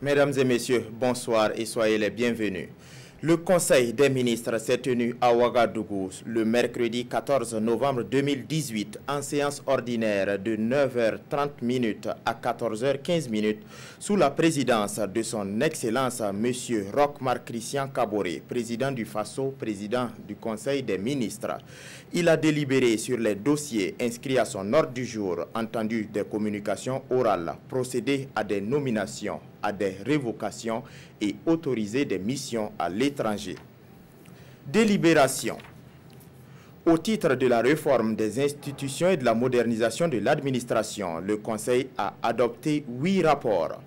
Mesdames et messieurs, bonsoir et soyez les bienvenus. Le Conseil des ministres s'est tenu à Ouagadougou le mercredi 14 novembre 2018 en séance ordinaire de 9h30 à 14h15 sous la présidence de son Excellence M. Roch-Marc Christian Kaboré, président du FASO, président du Conseil des ministres. Il a délibéré sur les dossiers inscrits à son ordre du jour, entendu des communications orales, procédé à des nominations, à des révocations et autoriser des missions à l'étranger. Délibération. Au titre de la réforme des institutions et de la modernisation de l'administration, le Conseil a adopté 8 rapports.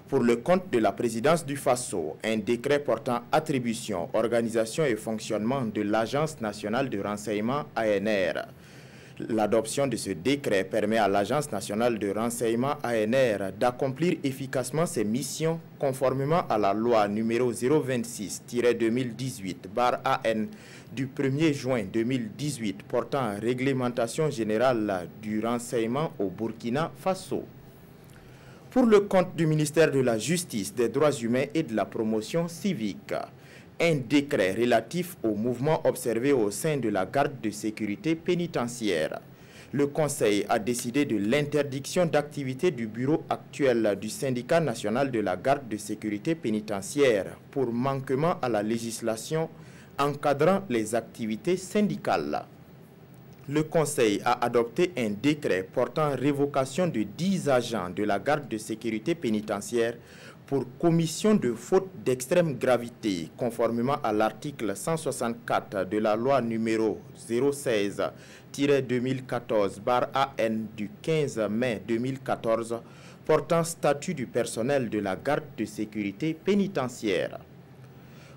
Pour le compte de la présidence du FASO, un décret portant attribution, organisation et fonctionnement de l'Agence nationale de renseignement ANR. L'adoption de ce décret permet à l'Agence nationale de renseignement ANR d'accomplir efficacement ses missions conformément à la loi numéro 026-2018/AN du 1er juin 2018 portant réglementation générale du renseignement au Burkina Faso. Pour le compte du ministère de la Justice, des Droits humains et de la promotion civique, un décret relatif aux mouvements observés au sein de la garde de sécurité pénitentiaire. Le Conseil a décidé de l'interdiction d'activité du bureau actuel du syndicat national de la garde de sécurité pénitentiaire pour manquement à la législation encadrant les activités syndicales. Le Conseil a adopté un décret portant révocation de 10 agents de la garde de sécurité pénitentiaire pour commission de faute d'extrême gravité, conformément à l'article 164 de la loi numéro 016-2014/AN du 15 mai 2014 portant statut du personnel de la garde de sécurité pénitentiaire.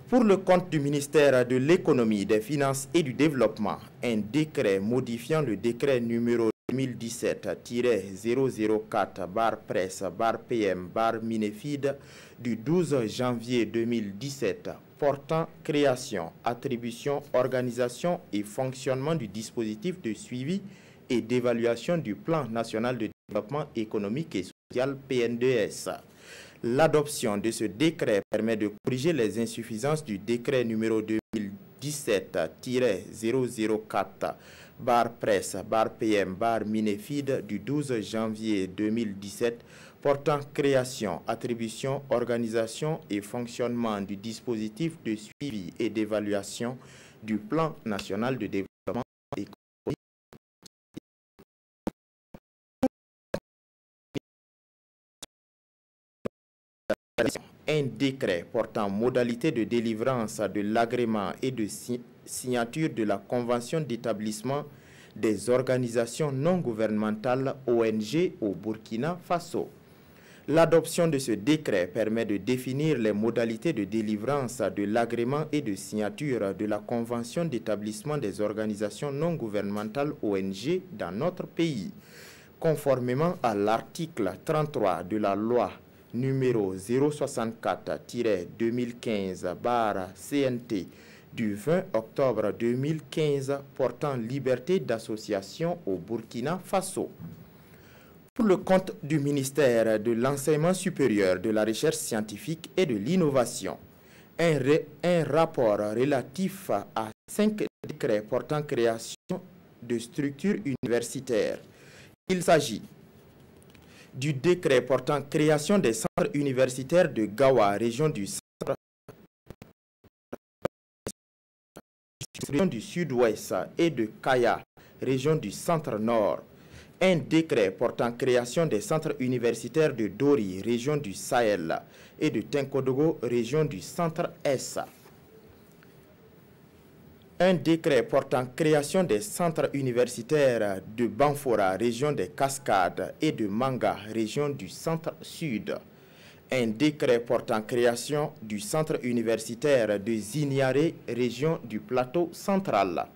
Pour le compte du ministère de l'Économie, des Finances et du Développement, un décret modifiant le décret numéro 2017-004/Presse/PM/Minefid du 12 janvier 2017 portant création, attribution, organisation et fonctionnement du dispositif de suivi et d'évaluation du Plan national de développement économique et social PNDS. L'adoption de ce décret permet de corriger les insuffisances du décret numéro 2017-004/Presse/PM/Minefid du 12 janvier 2017 portant création, attribution, organisation et fonctionnement du dispositif de suivi et d'évaluation du Plan national de développement économique. Un décret portant modalité de délivrance de l'agrément et de signature de la convention d'établissement des organisations non gouvernementales ONG au Burkina Faso. L'adoption de ce décret permet de définir les modalités de délivrance de l'agrément et de signature de la convention d'établissement des organisations non gouvernementales ONG dans notre pays, conformément à l'article 33 de la loi numéro 064-2015/CNT du 20 octobre 2015 portant liberté d'association au Burkina Faso. Pour le compte du ministère de l'Enseignement supérieur, de la Recherche scientifique et de l'Innovation, un rapport relatif à 5 décrets portant création de structures universitaires. Il s'agit du décret portant création des centres universitaires de Gawa, région du centre, région du sud-ouest, et de Kaya, région du centre-nord. Un décret portant création des centres universitaires de Dori, région du Sahel, et de Tenkodogo, région du centre-est. Un décret portant création des centres universitaires de Banfora, région des Cascades, et de Manga, région du centre-sud. Un décret portant création du centre universitaire de Ziniare, région du plateau central.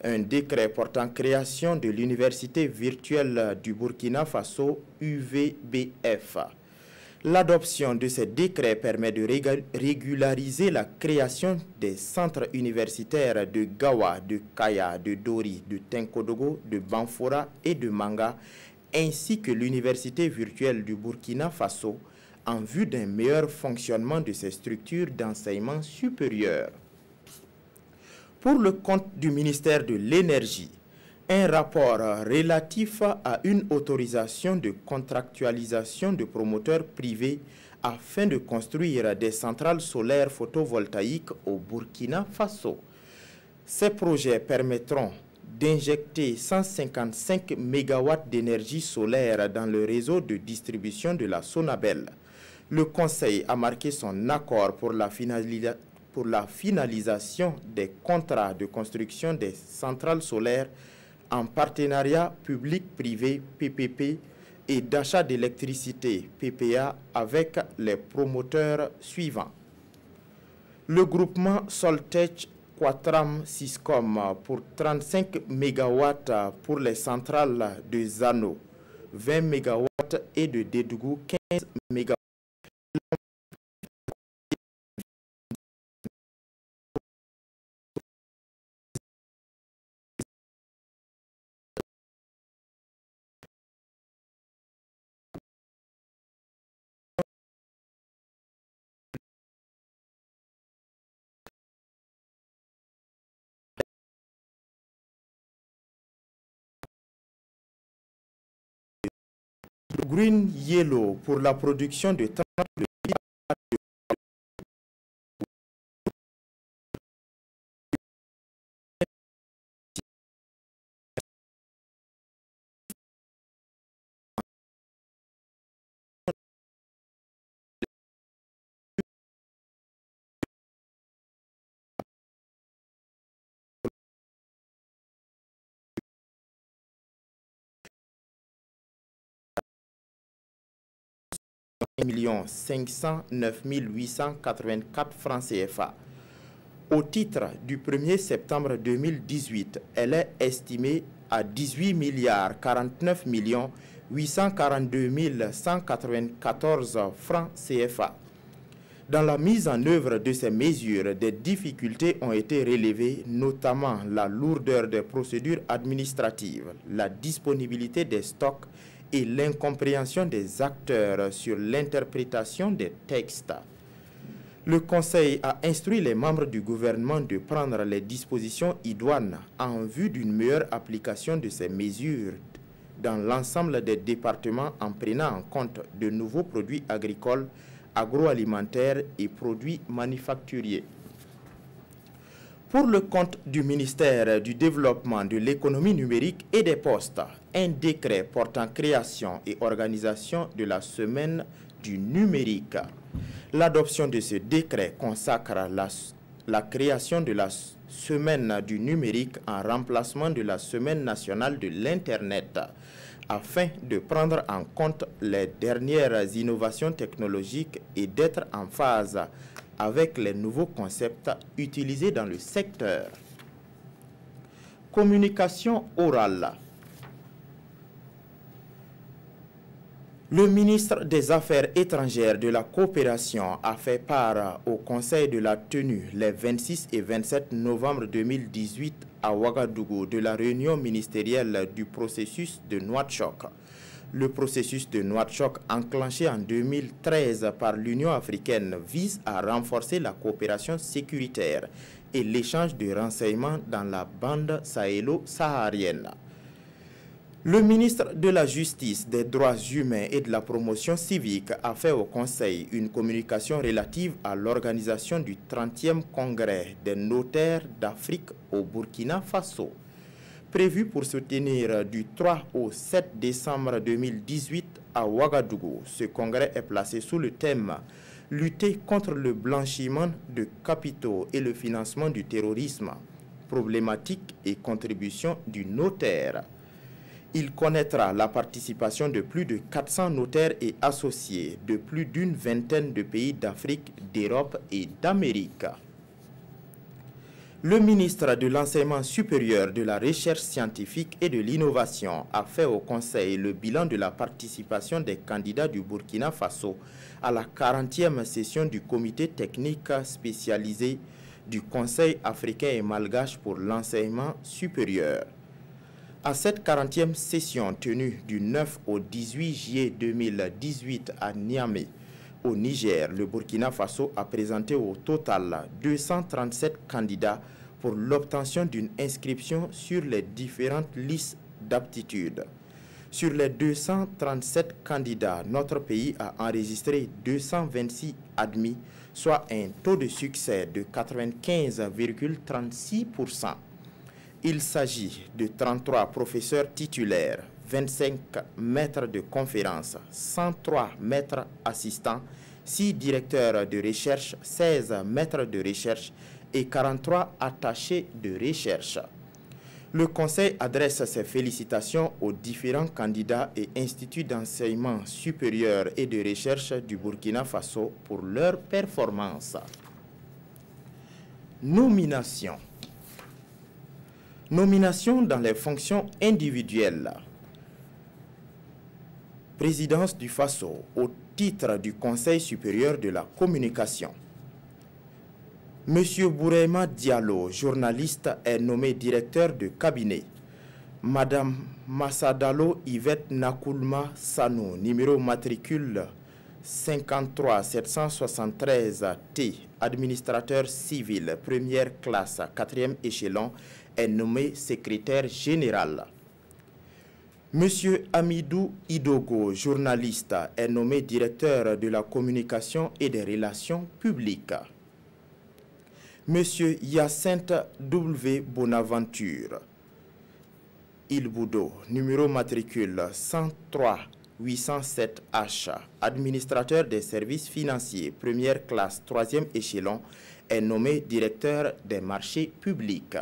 Un décret portant création de l'université virtuelle du Burkina Faso, UVBF. L'adoption de ces décrets permet de régulariser la création des centres universitaires de Gawa, de Kaya, de Dori, de Tenkodogo, de Banfora et de Manga, ainsi que l'université virtuelle du Burkina Faso, en vue d'un meilleur fonctionnement de ces structures d'enseignement supérieur. Pour le compte du ministère de l'Énergie, un rapport relatif à une autorisation de contractualisation de promoteurs privés afin de construire des centrales solaires photovoltaïques au Burkina Faso. Ces projets permettront d'injecter 155 MW d'énergie solaire dans le réseau de distribution de la Sonabel. Le Conseil a marqué son accord pour la finalisation des contrats de construction des centrales solaires en partenariat public-privé PPP et d'achat d'électricité PPA avec les promoteurs suivants. Le groupement Soltech Quatram Siscom pour 35 MW pour les centrales de Zano, 20 MW et de Dédougou, 15 MW. Green Yellow pour la production de 30 509 884 francs CFA. Au titre du 1er septembre 2018, elle est estimée à 18 milliards 49 millions 842 194 francs CFA. Dans la mise en œuvre de ces mesures, des difficultés ont été relevées, notamment la lourdeur des procédures administratives, la disponibilité des stocks et l'incompréhension des acteurs sur l'interprétation des textes. Le Conseil a instruit les membres du gouvernement de prendre les dispositions idoines en vue d'une meilleure application de ces mesures dans l'ensemble des départements en prenant en compte de nouveaux produits agricoles, agroalimentaires et produits manufacturiers. Pour le compte du ministère du Développement de l'économie numérique et des postes, un décret portant création et organisation de la semaine du numérique. L'adoption de ce décret consacre la création de la semaine du numérique en remplacement de la semaine nationale de l'Internet, afin de prendre en compte les dernières innovations technologiques et d'être en phase avec les nouveaux concepts utilisés dans le secteur. Communication orale. Le ministre des Affaires étrangères de la coopération a fait part au Conseil de la tenue les 26 et 27 novembre 2018 à Ouagadougou de la réunion ministérielle du processus de Nouakchott. Le processus de Nouakchott, enclenché en 2013 par l'Union africaine, vise à renforcer la coopération sécuritaire et l'échange de renseignements dans la bande sahélo-saharienne. Le ministre de la Justice, des Droits humains et de la Promotion civique a fait au Conseil une communication relative à l'organisation du 30e congrès des notaires d'Afrique au Burkina Faso. Prévu pour se tenir du 3 au 7 décembre 2018 à Ouagadougou, ce congrès est placé sous le thème « Lutter contre le blanchiment de capitaux et le financement du terrorisme, problématiques et contributions du notaire ». Il connaîtra la participation de plus de 400 notaires et associés de plus d'une vingtaine de pays d'Afrique, d'Europe et d'Amérique. Le ministre de l'Enseignement supérieur, de la Recherche scientifique et de l'Innovation a fait au Conseil le bilan de la participation des candidats du Burkina Faso à la 40e session du Comité technique spécialisé du Conseil africain et malgache pour l'enseignement supérieur. À cette 40e session tenue du 9 au 18 juillet 2018 à Niamey, Au Niger, le Burkina Faso a présenté au total 237 candidats pour l'obtention d'une inscription sur les différentes listes d'aptitude. Sur les 237 candidats, notre pays a enregistré 226 admis, soit un taux de succès de 95,36%. Il s'agit de 33 professeurs titulaires, 25 maîtres de conférences, 103 maîtres assistants, 6 directeurs de recherche, 16 maîtres de recherche et 43 attachés de recherche. Le Conseil adresse ses félicitations aux différents candidats et instituts d'enseignement supérieur et de recherche du Burkina Faso pour leur performance. Nomination. Nomination dans les fonctions individuelles. Présidence du Faso au titre du Conseil supérieur de la communication. Monsieur Bourema Diallo, journaliste, est nommé directeur de cabinet. Madame Massadalo Yvette Nakoulma Sano, numéro matricule 53 773 T, administrateur civil, première classe, 4e échelon, est nommé secrétaire général. Monsieur Amidou Idogo, journaliste, est nommé directeur de la communication et des relations publiques. Monsieur Hyacinthe W. Bonaventure Ilboudo, numéro matricule 103 807 H, administrateur des services financiers, première classe, 3e échelon, est nommé directeur des marchés publics.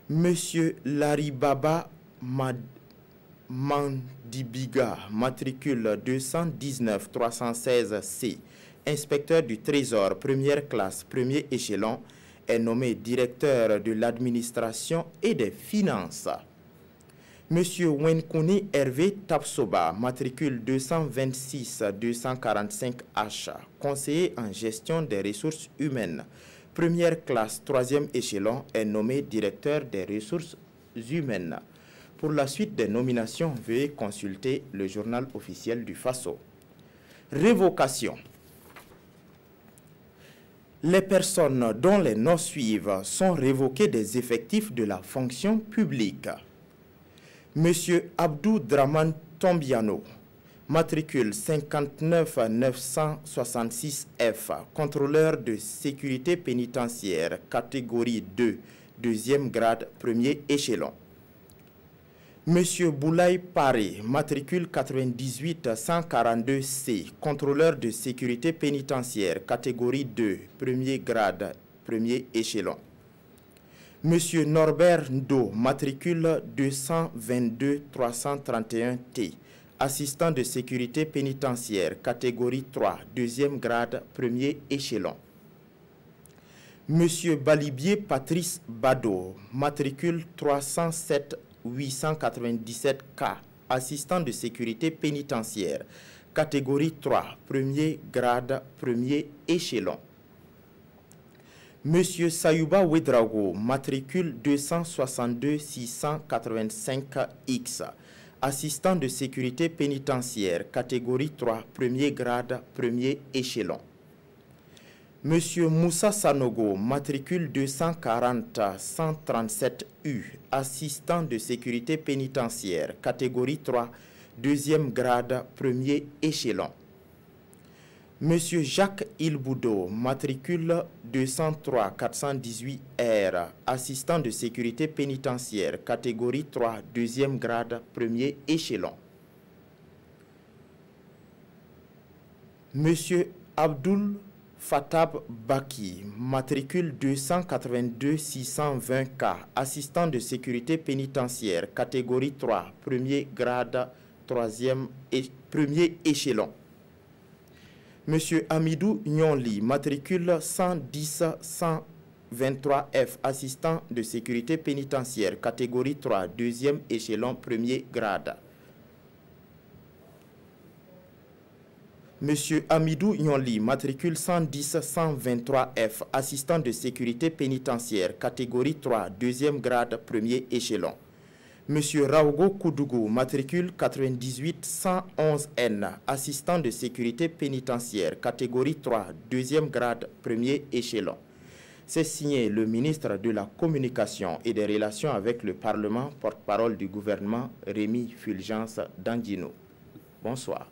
Monsieur Laribaba Mandibiga, matricule 219 316 C, inspecteur du Trésor, première classe, premier échelon, est nommé directeur de l'administration et des finances. Monsieur Wenkouni Hervé Tapsoba, matricule 226-245 H, conseiller en gestion des ressources humaines, première classe, 3e échelon, est nommé directeur des ressources humaines. Pour la suite des nominations, veuillez consulter le journal officiel du Faso. Révocation. Les personnes dont les noms suivent sont révoquées des effectifs de la fonction publique. Monsieur Abdou Draman Tombiano, matricule 59 966 F, contrôleur de sécurité pénitentiaire, catégorie 2, 2e grade, 1er échelon. Monsieur Boulaye Paré, matricule 98 142 C, contrôleur de sécurité pénitentiaire, catégorie 2, 1er grade, 1er échelon. Monsieur Norbert Ndo, matricule 222 331 T, assistant de sécurité pénitentiaire, catégorie 3, 2e grade, 1er échelon. Monsieur Balibier Patrice Bado, matricule 307 897 K, assistant de sécurité pénitentiaire, catégorie 3, 1er grade, 1er échelon. Monsieur Sayouba Ouedraogo, matricule 262 685 X, assistant de sécurité pénitentiaire, catégorie 3, 1er grade, 1er échelon. Monsieur Moussa Sanogo, matricule 240 137 U, assistant de sécurité pénitentiaire, catégorie 3, 2e grade, 1er échelon. Monsieur Jacques Ilboudo, matricule 203 418 R, assistant de sécurité pénitentiaire, catégorie 3, 2e grade, 1er échelon. Monsieur Abdul Fatab Baki, matricule 282 620 K, assistant de sécurité pénitentiaire, catégorie 3, 1er grade, 1er échelon. Monsieur Amidou Nyonli, matricule 110 123 F, assistant de sécurité pénitentiaire, catégorie 3, 2e échelon, 1er grade. Monsieur Amidou Nyonli, matricule 110 123 F, assistant de sécurité pénitentiaire, catégorie 3, 2e grade, 1er échelon. Monsieur Raogo Koudougou, matricule 98-111N, assistant de sécurité pénitentiaire, catégorie 3, deuxième grade, premier échelon. C'est signé le ministre de la Communication et des Relations avec le Parlement, porte-parole du gouvernement, Rémi Fulgence Dandino. Bonsoir.